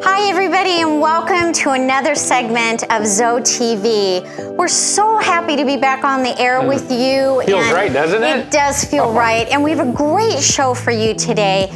Hi, everybody, and welcome to another segment of ZoeTV. We're so happy to be back on the air with you. Feels right, doesn't it? It does feel right, and we have a great show for you today.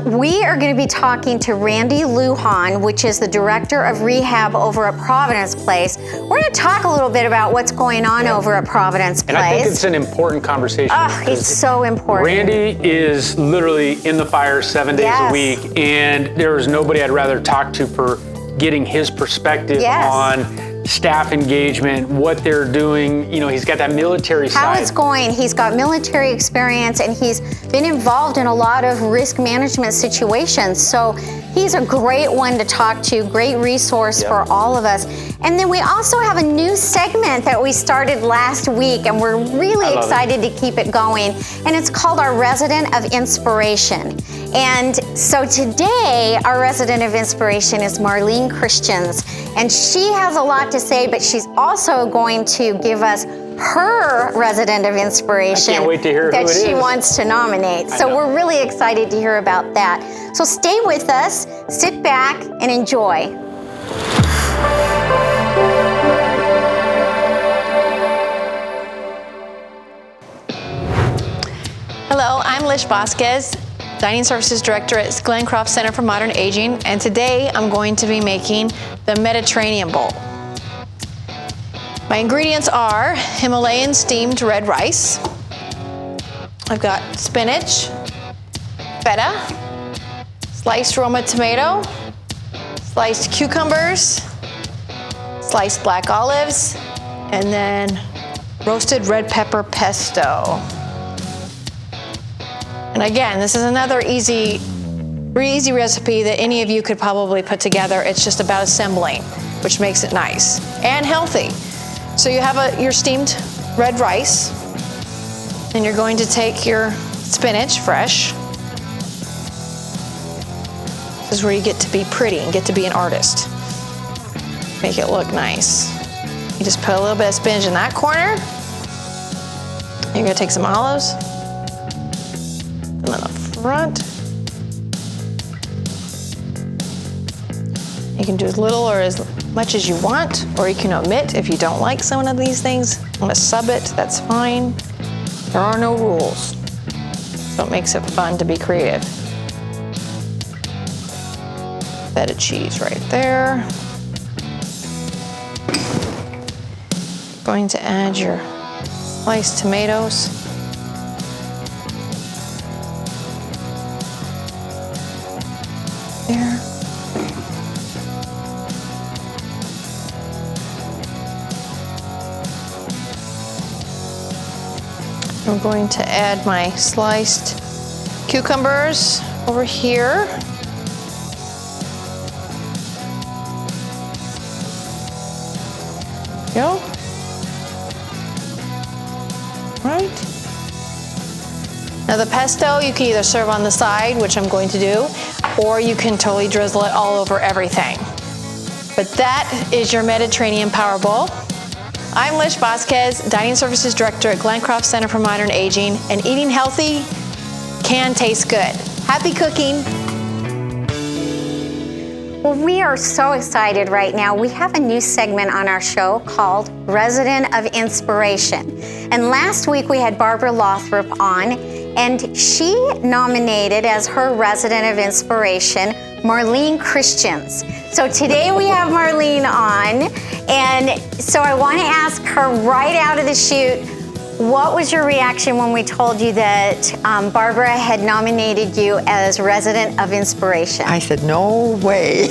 We are going to be talking to Randy Lujan, which is the Director of Rehab over at Providence Place. We're going to talk a little bit about what's going on over at Providence Place. And I think it's an important conversation. It's so important. Randy is literally in the fire 7 days a week, and there is nobody I'd rather talk to for getting his perspective on staff engagement, what they're doing. You know, he's got that military side. How it's going. He's got military experience, and he's been involved in a lot of risk management situations. So he's a great one to talk to, great resource for all of us. And then we also have a new segment that we started last week, and we're really excited to keep it going. And it's called our Resident of Inspiration. And so today, our Resident of Inspiration is Marlene Christians. And she has a lot to say, but she's also going to give us her Resident of Inspiration. I can't wait to hear that who it she is. wants to nominate. So we're really excited to hear about that. So stay with us, sit back, and enjoy. Hello, I'm Lish Vasquez, Dining Services Director at Glencroft Center for Modern Aging, and today I'm going to be making the Mediterranean Bowl. My ingredients are Himalayan steamed red rice. I've got spinach, feta, sliced Roma tomato, sliced cucumbers, sliced black olives, and then roasted red pepper pesto. And again, this is another easy recipe that any of you could probably put together. It's just about assembling, which makes it nice and healthy. So you have your steamed red rice, and you're going to take your spinach, fresh. This is where you get to be pretty and get to be an artist. Make it look nice. You just put a little bit of spinach in that corner. You're gonna take some olives. On the front. You can do as little or as much as you want, or you can omit if you don't like some of these things. Want to sub it, that's fine. There are no rules. So it makes it fun to be creative. Feta cheese right there. Going to add your sliced tomatoes. There. I'm going to add my sliced cucumbers over here. Go. Right. Now the pesto, you can either serve on the side, which I'm going to do, or you can totally drizzle it all over everything. But that is your Mediterranean Power Bowl. I'm Lish Vasquez, Dining Services Director at Glencroft Center for Modern Aging, and eating healthy can taste good. Happy cooking. Well, we are so excited right now. We have a new segment on our show called Resident of Inspiration. And last week we had Barbara Lothrop on, and she nominated as her Resident of Inspiration Marlene Christians. So today we have Marlene on, and so I want to ask her right out of the chute, what was your reaction when we told you that Barbara had nominated you as Resident of Inspiration? I said, no way.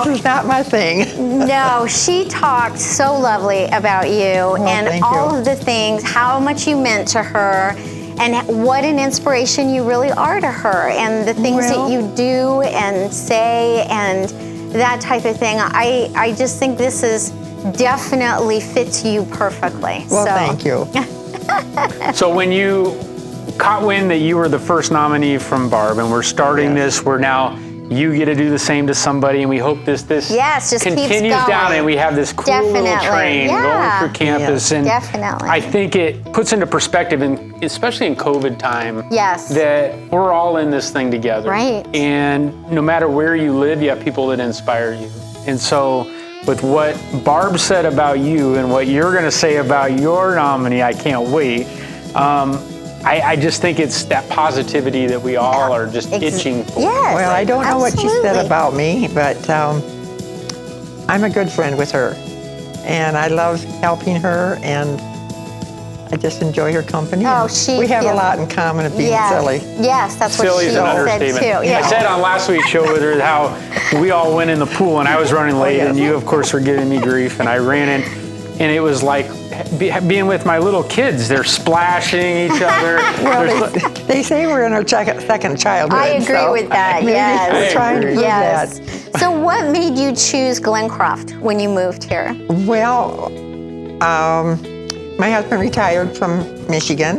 This is not my thing. No, she talked so lovely about you and all of the things, how much you meant to her, and what an inspiration you really are to her, and the things that you do and say and that type of thing. I just think this is definitely fits you perfectly. Well, thank you. So when you caught wind that you were the first nominee from Barb, and we're starting this, we're now you get to do the same to somebody, and we hope this yes, just continues keeps going. down, and we have this cool little train going through campus. And definitely. I think it puts into perspective, and especially in COVID time, Yes. that we're all in this thing together. Right. And no matter where you live, you have people that inspire you. And so with what Barb said about you and what you're going to say about your nominee, I can't wait. I just think it's that positivity that we all are just itching for. Yes, Well, I don't know what she said absolutely. about me, but I'm a good friend with her. And I love helping her, and I just enjoy her company. Oh, We have a lot in common of being silly. Yes, that's what Silly she is an said understatement. too. Yeah. I said on last week's show with her how we all went in the pool and I was running late, yes. and you, of course, were giving me grief, and I ran in, and it was like being with my little kids. They're splashing each other. Well, they say we're in our second childhood. I agree with that. maybe Yes. we're trying to prove Yes. that. So, what made you choose Glencroft when you moved here? Well, my husband retired from Michigan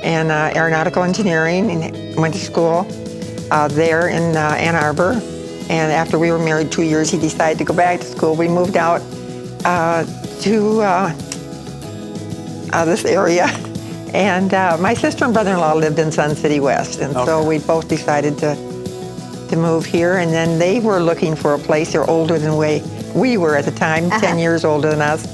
in aeronautical engineering, and went to school there in Ann Arbor. And after we were married 2 years, he decided to go back to school. We moved out to this area. And my sister and brother-in-law lived in Sun City West. And so we both decided to move here. And then they were looking for a place. They're older than we were at the time, 10 years older than us,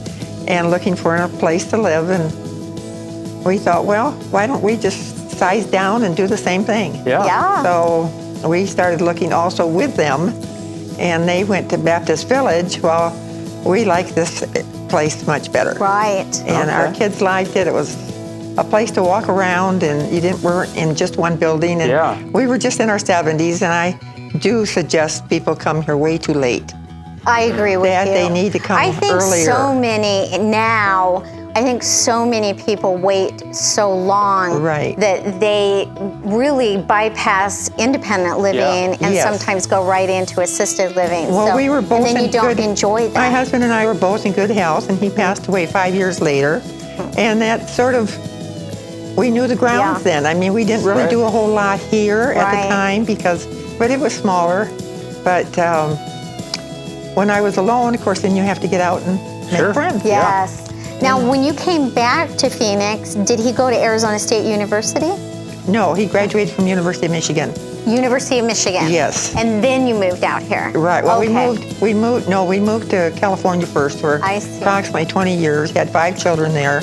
and looking for a place to live. And we thought, well, why don't we just size down and do the same thing? Yeah. So we started looking also with them, and they went to Baptist Village. Well, we liked this place much better. Right. And our kids liked it. It was a place to walk around, and weren't in just one building. And we were just in our 70s, and I do suggest people come here way too late. I agree with you. They need to come I think earlier. I think so many people wait so long Right. that they really bypass independent living and Yes. sometimes go right into assisted living. Well, So- we were both and then in you don't good, enjoy that. My husband and I were both in good health, and he passed away 5 years later. And that sort of, we knew the grounds then. I mean, we didn't really do a whole lot here at the time but it was smaller. But when I was alone, of course, then you have to get out and make friends. Yes. Now, when you came back to Phoenix, did he go to Arizona State University? No, he graduated from University of Michigan. University of Michigan. Yes. And then you moved out here. Right. Well, Okay. we moved to California first for I see. approximately 20 years. Had 5 children there,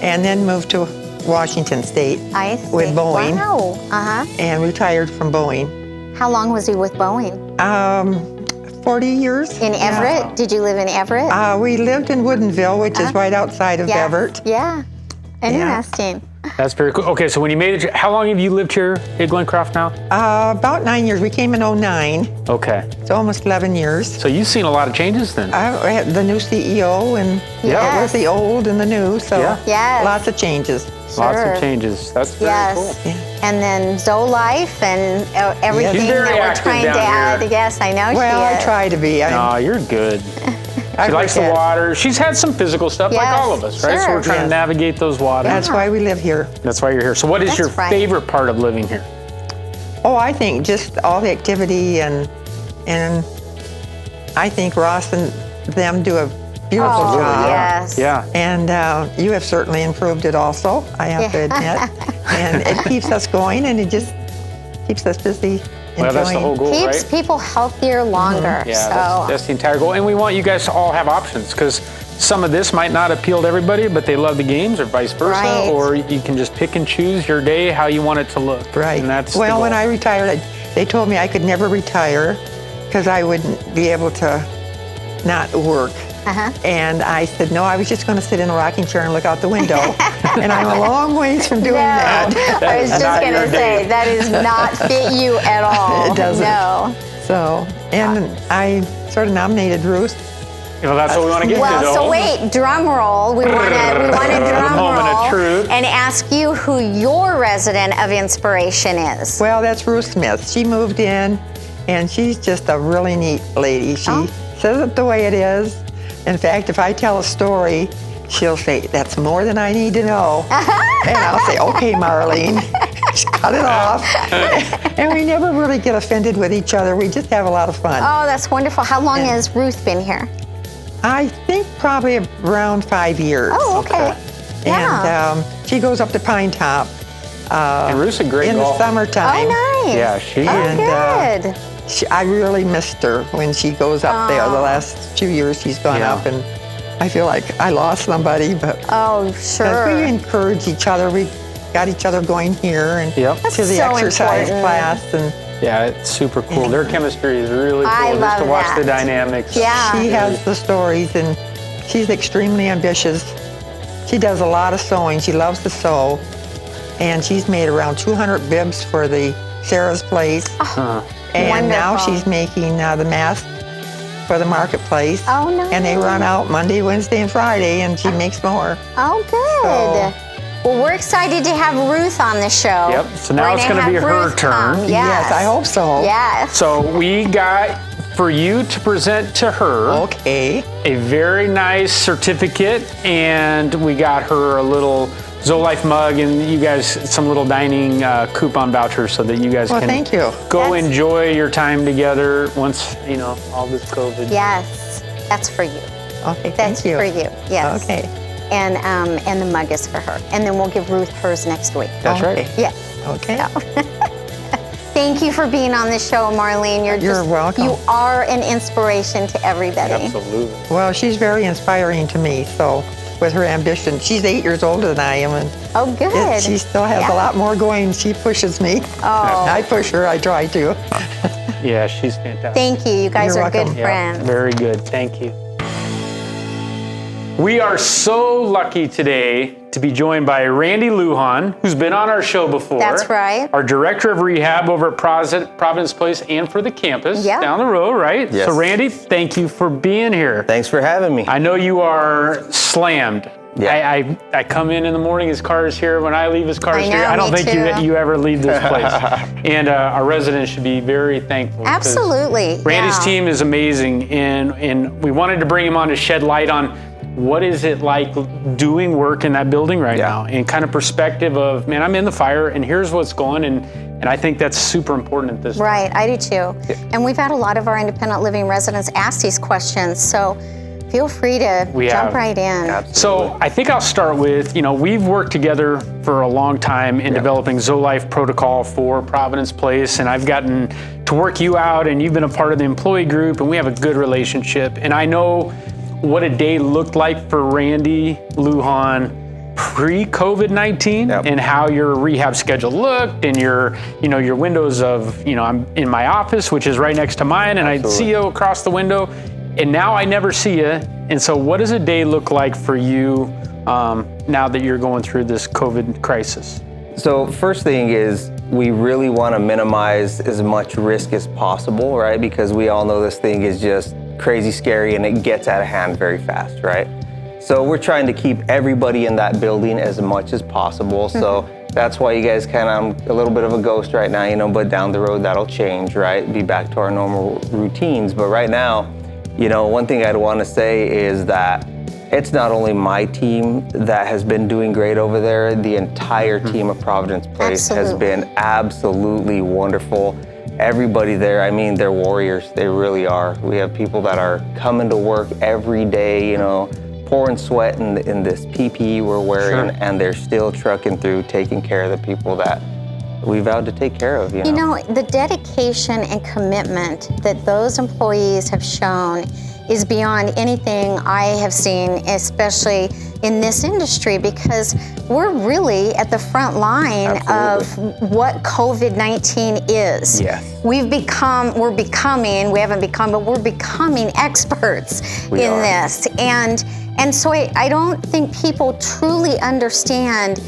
and then moved to Washington State I see. with Boeing, Wow. and retired from Boeing. How long was he with Boeing? 40 years. In Everett? Did you live in Everett? We lived in Woodinville, which is right outside of Everett. Yeah. Interesting. That's very cool. Okay, so when you made it, how long have you lived here at Glencroft now? About 9 years. We came in 2009. Okay. It's almost 11 years. So you've seen a lot of changes then. I had the new CEO, and it was the old and the new, so Yes. lots of changes. Lots Sure. of changes. That's very cool. Yes. And then Zoe Life and everything She's very that we're active trying to down add. here. Yes, I know Well, she I is. try to be. No, you're good. I She likes the forget. water. She's had some physical stuff like Yes, all of us, right? So sure. we're trying to Yes. navigate those waters. That's why we live here. That's why you're here. So what is That's your right. favorite part of living here? Oh, I think just all the activity, and I think Ross and them do a beautiful Oh, job. yes. Yeah. And you have certainly improved it also, I have to admit. And it keeps us going, and it just keeps us busy. Well, that's the whole goal, Keeps right? people healthier longer. Yeah, So that's the entire goal. And we want you guys to all have options, because some of this might not appeal to everybody, but they love the games, or vice versa. Right. Or you can just pick and choose your day how you want it to look. Right. And that's well, the when goal. I retired, they told me I could never retire because I wouldn't be able to not work. And I said, no, I was just going to sit in a rocking chair and look out the window. And I'm a long ways from doing that. I was just not going your to say, day. that does not fit you at all. It doesn't. No. So, and I sort of nominated Ruth. Well, that's what we want to get to, Well, though. so wait, drum roll. We want to drum moment of roll truth. and ask you who your resident of inspiration is. Well, that's Ruth Smith. She moved in, and she's just a really neat lady. She says it the way it is. In fact, if I tell a story, she'll say, that's more than I need to know. And I'll say, okay, Marlene. cut it off. And we never really get offended with each other. We just have a lot of fun. Oh, that's wonderful. How long has Ruth been here? I think probably around 5 years. Oh, okay. Yeah. And she goes up to Pine Top. And Ruth's a great in golfer. the summertime. Oh, nice. Yeah, she Oh, good. I really missed her when she goes up there. The last few years she's gone up, and I feel like I lost somebody, but oh, sure. we encourage each other. We got each other going here and to the so exercise important. class, and yeah, it's super cool. Their chemistry is really cool. I just love to watch that. the dynamics. Yeah. she has the stories, and she's extremely ambitious. She does a lot of sewing. She loves to sew, and she's made around 200 bibs for the Sarah's Place. And now Wonderful. she's making the mask for the marketplace. Oh, nice. And they run out Monday, Wednesday, and Friday, and she makes more. Oh, good. Well, we're excited to have Ruth on the show. Yep, so now We're it's gonna be have her Ruth turn. come. Yes. Yes, I hope so. Yes. So we got for you to present to her Okay. a very nice certificate, and we got her a little ZoeLife mug, and you guys some little dining coupon vouchers so that you guys can thank you. go That's- enjoy your time together once all this COVID. Yes. That's for you. Okay, That's thank you. for you. Yes. Okay. And the mug is for her. And then we'll give Ruth hers next week. That's right. Yes. Okay. Thank you for being on the show, Marlene. You're welcome. You are an inspiration to everybody. Absolutely. Well, she's very inspiring to me, so with her ambition. She's 8 years older than I am, and Oh, good. she still has a lot more going. She pushes me. Oh. I push her, I try to. Yeah, she's fantastic. Thank you. You guys You're are good welcome. Yeah, friends. very good. Thank you. We are so lucky today to be joined by Randy Lujan, who's been on our show before. That's right. Our director of rehab over at Providence Place and for the campus Yeah. down the road, right? Yes. So Randy, thank you for being here. Thanks for having me. I know you are slammed. Yeah. I come in the morning, his car is here. When I leave, his car is I know, here. I don't me think too. you ever leave this place. And our residents should be very thankful. 'cause Absolutely. Randy's yeah. team is amazing, and we wanted to bring him on to shed light on what is it like doing work in that building right now, and kind of perspective of, man, I'm in the fire, and here's what's going, and I think that's super important at this time. Right, I do too. And we've had a lot of our independent living residents ask these questions, so feel free to jump right in. Absolutely. So I think I'll start with, we've worked together for a long time in developing ZoeLife protocol for Providence Place, and I've gotten to work you out, and you've been a part of the employee group, and we have a good relationship. And I know what a day looked like for Randy Lujan pre-COVID-19 Yep. and how your rehab schedule looked, and your windows of, I'm in my office, which is right next to mine, and I'd see you across the window. And now I never see you. And so what does a day look like for you now that you're going through this COVID crisis? So first thing is we really want to minimize as much risk as possible, right? Because we all know this thing is just crazy scary and it gets out of hand very fast, right? So we're trying to keep everybody in that building as much as possible. So that's why you guys I'm a little bit of a ghost right now, but down the road that'll change, right? Be back to our normal routines. But right now, one thing I'd want to say is that it's not only my team that has been doing great over there, the entire team of Providence Place has been absolutely wonderful. Everybody there, they're warriors, they really are. We have people that are coming to work every day, pouring sweat in this PPE we're wearing, and they're still trucking through, taking care of the people that we vowed to take care of. The dedication and commitment that those employees have shown is beyond anything I have seen, especially in this industry, because we're really at the front line of what COVID-19 is. Yes. We're becoming experts in this. And so I don't think people truly understand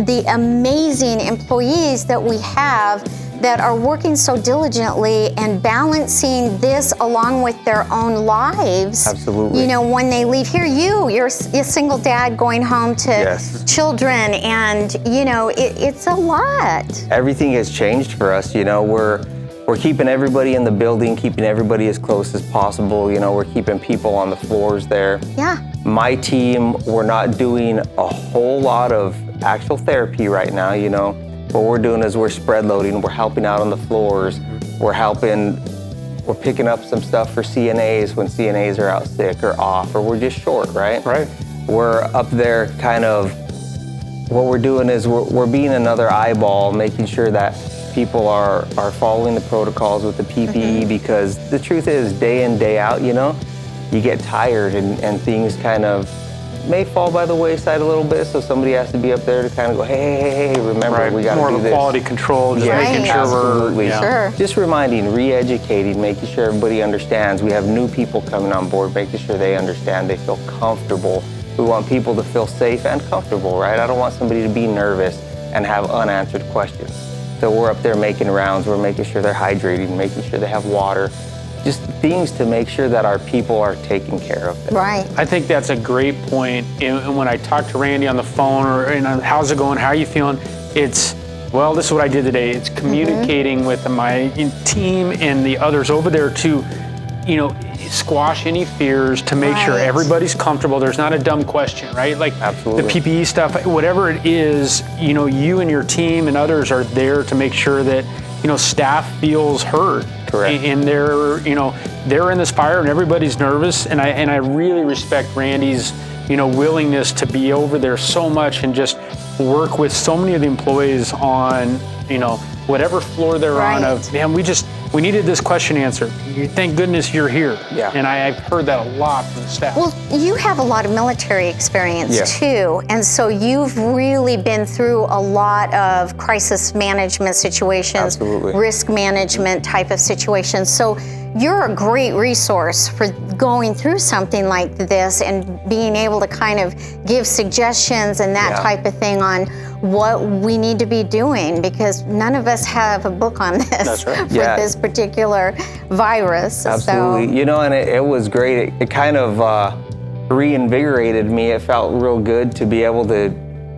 the amazing employees that we have that are working so diligently and balancing this along with their own lives. Absolutely. When they leave here, you're a single dad going home to children, and it's a lot. Everything has changed for us. We're keeping everybody in the building, keeping everybody as close as possible. We're keeping people on the floors there. Yeah. My team, we're not doing a whole lot of actual therapy right now. what we're doing is we're spread loading, we're helping out on the floors, we're picking up some stuff for CNAs when CNAs are out sick or off, or we're just short, right? Right. We're up there kind of, what we're doing is we're being another eyeball, making sure that people are following the protocols with the PPE, because the truth is, day in, day out, you know, you get tired and things kind of may fall by the wayside a little bit, so somebody has to be up there to kind of go, hey, remember, we got to do this. More of a quality control, just making sure absolutely. Sure. Just reminding, re-educating, making sure everybody understands. We have new people coming on board, making sure they understand, they feel comfortable. We want people to feel safe and comfortable, right? I don't want somebody to be nervous and have unanswered questions. So we're up there making rounds, we're making sure they're hydrating, making sure they have water, just things to make sure that our people are taken care of. Right. I think that's a great point. And when I talk to Randy on the phone, or how's it going, how are you feeling? It's, well, this is what I did today. It's communicating with my team and the others over there to, you know, squash any fears, to make sure everybody's comfortable. There's not a dumb question, right? Like Absolutely. the PPE stuff, whatever it is, you know, you and your team and others are there to make sure that, you know, staff feels heard. Correct. And they're, you know, they're in this fire and everybody's nervous. And I really respect Randy's, you know, willingness to be over there so much and just work with so many of the employees on, you know, whatever floor they're on of, man, we needed this question answered. Thank goodness you're here. Yeah. And I've heard that a lot from the staff. Well, you have a lot of military experience too, and so you've really been through a lot of crisis management situations, Absolutely. risk management type of situations. So you're a great resource for going through something like this and being able to kind of give suggestions and that type of thing on what we need to be doing, because none of us have a book on this for this particular virus. Absolutely. So. You know, and it was great. It kind of reinvigorated me. It felt real good to be able to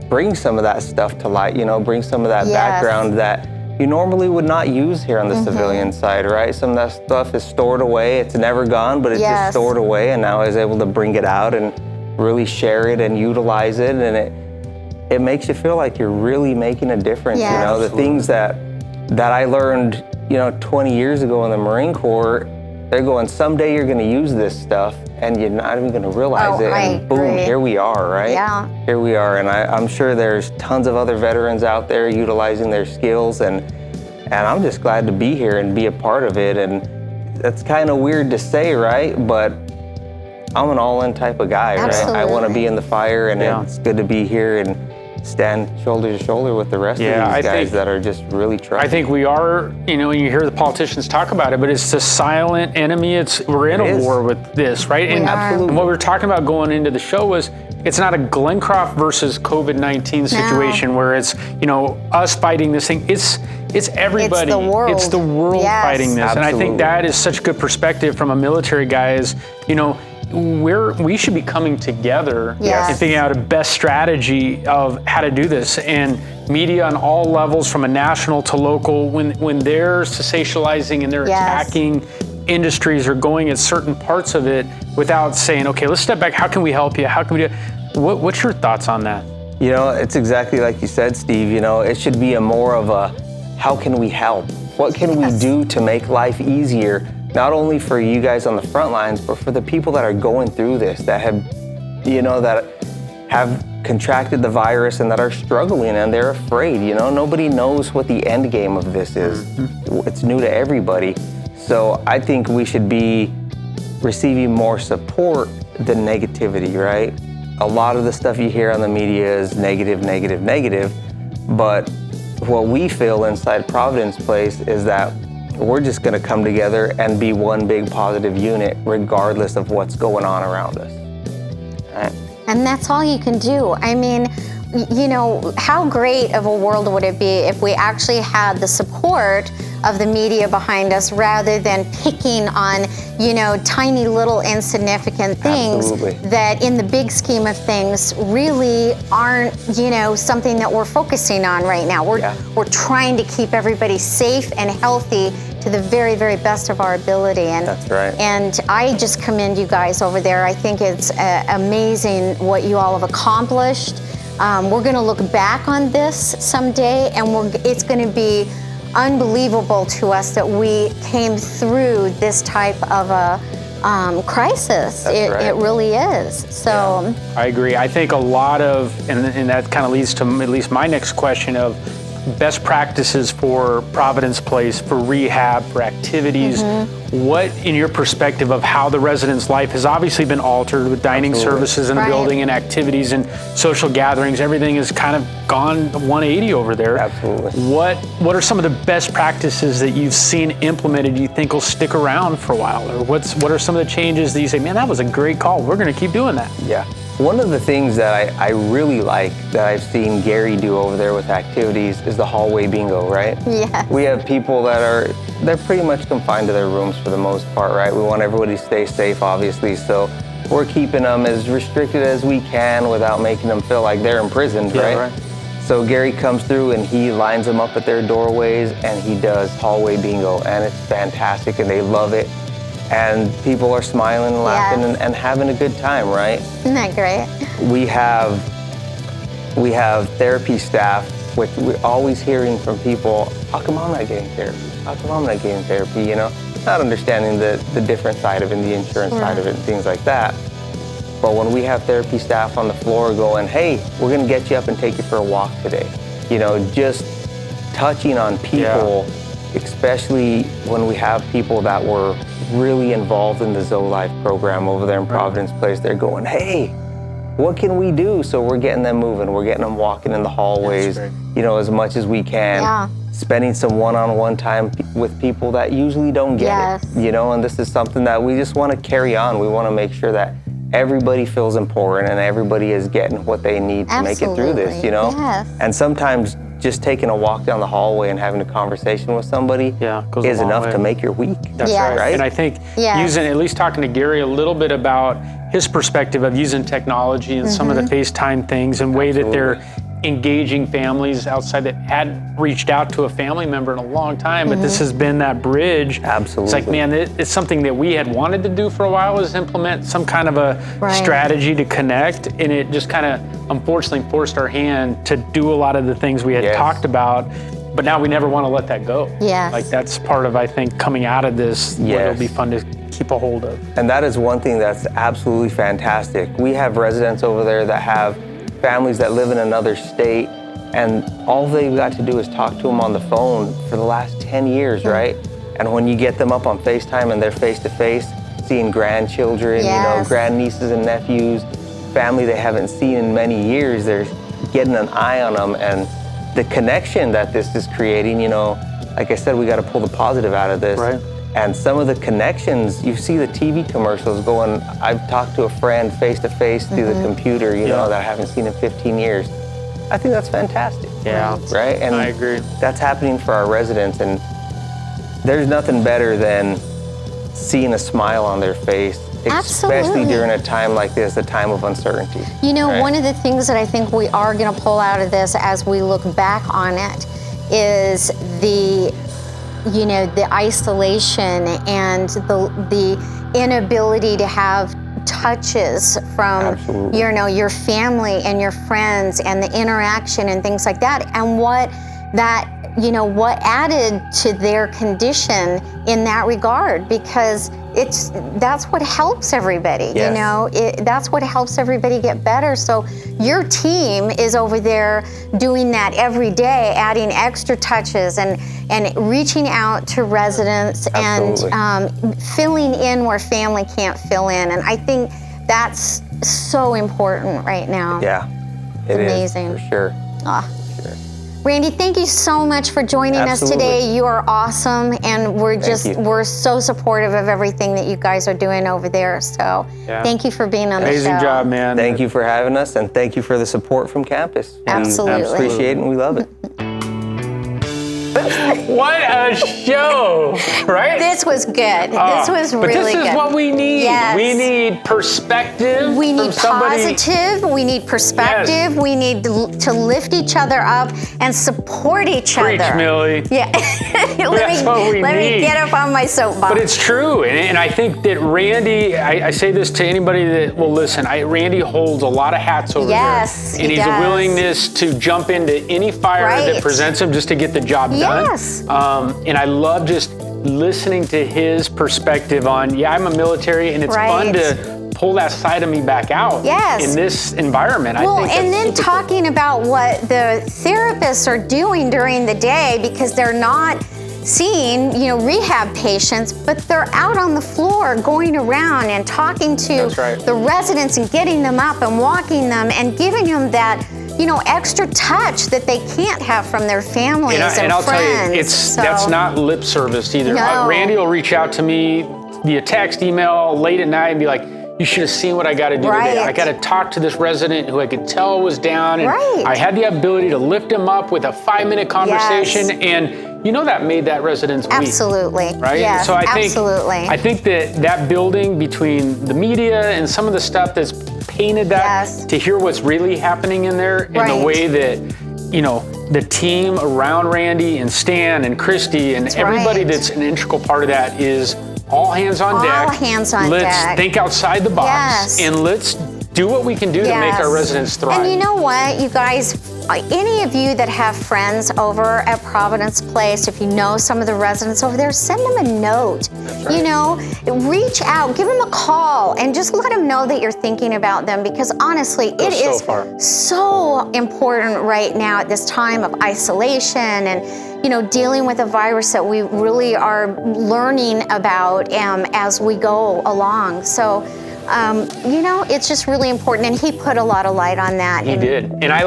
bring some of that stuff to light, you know, bring some of that background that you normally would not use here on the civilian side, right? Some of that stuff is stored away. It's never gone, but it's just stored away, and now I was able to bring it out and really share it and utilize it, and it makes you feel like you're really making a difference, you know? The things that I learned, you know, 20 years ago in the Marine Corps, they're going, someday you're gonna use this stuff and you're not even gonna realize it, and boom, here we are, right? Yeah. Here we are, and I'm sure there's tons of other veterans out there utilizing their skills, and I'm just glad to be here and be a part of it. And that's kind of weird to say, right? But I'm an all-in type of guy, right? I want to be in the fire, and it's good to be here and stand shoulder to shoulder with the rest of these guys that are just really trying. I think we are, you know, you hear the politicians talk about it, but it's the silent enemy. We're in a war with this, right? And what we were talking about going into the show was, it's not a Glencroft versus COVID-19 situation where it's, you know, us fighting this thing. It's everybody. It's the world. It's the world fighting this. Absolutely. And I think that is such good perspective from a military guy is, you know, we should be coming together and figuring out a best strategy of how to do this. And media on all levels, from a national to local, when they're sensationalizing and they're attacking industries or going at certain parts of it without saying, okay, let's step back. How can we help you? How can we do it? What's your thoughts on that? You know, it's exactly like you said, Steve. You know, it should be a more of a, how can we help? What can we do to make life easier? Not only for you guys on the front lines, but for the people that are going through this, that have, you know, that have contracted the virus and that are struggling and they're afraid. You know, nobody knows what the end game of this is. It's new to everybody. So I think we should be receiving more support than negativity, right? A lot of the stuff you hear on the media is negative, negative, negative. But what we feel inside Providence Place is that we're just going to come together and be one big positive unit regardless of what's going on around us. Right? And that's all you can do. I mean, you know, how great of a world would it be if we actually had the support of the media behind us rather than picking on, you know, tiny little insignificant things that in the big scheme of things really aren't, you know, something that we're focusing on right now. We're trying to keep everybody safe and healthy to the very, very best of our ability. And that's right. And I just commend you guys over there. I think it's amazing what you all have accomplished we're going to look back on this someday, and it's going to be unbelievable to us that we came through this type of a crisis. It really is. So I agree. I think a lot of, and that kind of leads to at least my next question of best practices for Providence Place, for rehab, for activities. What, in your perspective of how the residents' life has obviously been altered with dining services in the building and activities and social gatherings, everything has kind of gone 180 over there. Absolutely. What are some of the best practices that you've seen implemented you think will stick around for a while? Or what are some of the changes that you say, man, that was a great call, we're going to keep doing that? Yeah. One of the things that I really like that I've seen Gary do over there with activities is the hallway bingo, right? Yes. We have people they're pretty much confined to their rooms for the most part, right? We want everybody to stay safe, obviously, so we're keeping them as restricted as we can without making them feel like they're imprisoned, right? So Gary comes through and he lines them up at their doorways and he does hallway bingo, and it's fantastic and they love it. And people are smiling and laughing and having a good time, right? Isn't that great? We have therapy staff, which we're always hearing from people, how come I'm not getting therapy? How come I'm not getting therapy, you know? Not understanding the different side of it, the insurance side of it, and things like that. But when we have therapy staff on the floor going, hey, we're gonna get you up and take you for a walk today. You know, just touching on people, especially when we have people that were really involved in the ZoeLife program over there in Providence Place. They're going, hey, what can we do? So we're getting them moving. We're getting them walking in the hallways, you know, as much as we can. Spending some one-on-one time with people that usually don't get it, you know, and this is something that we just want to carry on. We want to make sure that everybody feels important and everybody is getting what they need to make it through this, you know? And sometimes just taking a walk down the hallway and having a conversation with somebody is enough to make your week. That's right. And I think using, at least talking to Gary a little bit about his perspective of using technology and some of the FaceTime things and way that they're engaging families outside that hadn't reached out to a family member in a long time, but this has been that bridge. Absolutely. It's like, man, it's something that we had wanted to do for a while, was implement some kind of a strategy to connect, and it just kind of unfortunately forced our hand to do a lot of the things we had talked about, but now we never want to let that go. Like that's part of, I think, coming out of this, what it'll be fun to keep a hold of. And that is one thing that's absolutely fantastic. We have residents over there that have families that live in another state, and all they've got to do is talk to them on the phone for the last 10 years, right? And when you get them up on FaceTime and they're face-to-face, seeing grandchildren, you know, grandnieces and nephews, family they haven't seen in many years, they're getting an eye on them, and the connection that this is creating, you know, like I said, we got to pull the positive out of this. And some of the connections, you see the TV commercials going, I've talked to a friend face-to-face through the computer, you know, that I haven't seen in 15 years. I think that's fantastic. Right? And I agree. That's happening for our residents, and there's nothing better than seeing a smile on their face, especially during a time like this, a time of uncertainty. You know, one of the things that I think we are going to pull out of this as we look back on it is the isolation and the inability to have touches from your family and your friends and the interaction and things like that, and what added to their condition in that regard, because that's what helps everybody. You know, that's what helps everybody get better. So your team is over there doing that every day, adding extra touches and reaching out to residents and filling in where family can't fill in. And I think that's so important right now. It amazing. is, for sure. Randy, thank you so much for joining us today. You are awesome, and we're so supportive of everything that you guys are doing over there. So thank you for being on the show. Amazing job, man. Thank you for having us, and thank you for the support from campus. Absolutely. We appreciate it and we love it. What a show! right? This was good. This was really good. But this is what we need. Yes. We need perspective. We need from somebody. positive. We need perspective. Yes. We need to lift each other up and support each Preach, other. Millie. Yeah. let me get up on my soapbox. But it's true, and I think that Randy, I say this to anybody that will listen, Randy holds a lot of hats over there. Yes, And he he's does. a willingness to jump into any fire that Right. presents him just to get the job Yes. done. And I love just listening to his perspective on, I'm a military, and it's fun Right. to pull that side of me back out Yes. in this environment. Well, I think and that's then super talking about what the therapists are doing during the day, because they're not seeing, rehab patients, but they're out on the floor going around and talking to That's right. the residents and getting them up and walking them and giving them that, extra touch that they can't have from their families and I'll friends. tell you, that's not lip service either. No. Randy will reach out to me via text, email, late at night and be like, you should have seen what I got to do Right. today. I got to talk to this resident who I could tell was down, and Right. I had the ability to lift him up with a 5-minute conversation, Yes. and that made that resident's week. Absolutely. Right? Yes, So I think, absolutely. I think that building between the media and some of the stuff that's painted that, Yes. to hear what's really happening in there, and the Right. way that, the team around Randy and Stan and Christy and That's everybody right. that's an integral part of that is all hands on deck. All hands on let's deck. think outside the box, Yes. and let's do what we can do to make our residents thrive. And you know what, you guys, any of you that have friends over at Providence Place, if you know some of the residents over there, send them a note. Reach out, give them a call, and just let them know that you're thinking about them, because honestly, it so is far. so important right now at this time of isolation and dealing with a virus that we really are learning about as we go along. So it's just really important, and he put a lot of light on that. He did, and I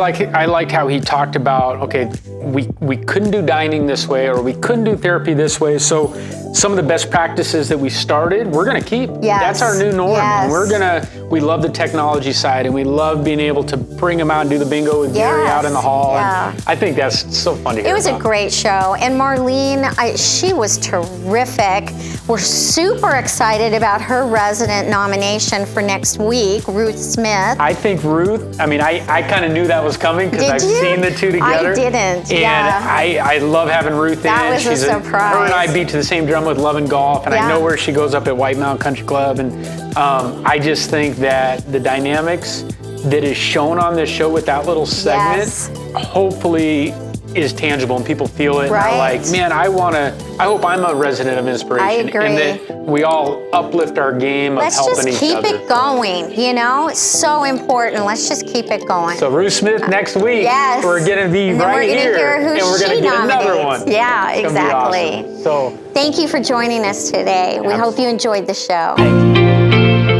like how he talked about, okay, we couldn't do dining this way, or we couldn't do therapy this way, so some of the best practices that we started, we're going to keep. Yes. That's our new norm. Yes. And we love the technology side, and we love being able to bring them out and do the bingo with Gary Yes. out in the hall. Yeah. And I think that's so fun to hear It was a about. great show, and Marlene, she was terrific. We're super excited about her resident nomination for next week, Ruth Smith. I think Ruth, I kind of knew that was coming because Did I've you? seen the two together. I didn't, And yeah. I love having Ruth That in. was a She's surprise. Her and I beat to the same drum with Love and Golf, and I Yeah. know where she goes up at White Mountain Country Club. And I just think that the dynamics that is shown on this show with that little segment, Yes. hopefully is tangible and people feel it. Right. And are like, man, I hope I'm a resident of inspiration. I agree. And that we all uplift our game of Let's helping just each keep other. it going, It's so important. Let's just keep it going. So Ruth Smith next week, Yes. we're gonna be And then right we're gonna here, hear who and we're gonna she get another nominates. one. Yeah, It's gonna be exactly. awesome. So Thank you for joining us today. We hope you enjoyed the show. thank you.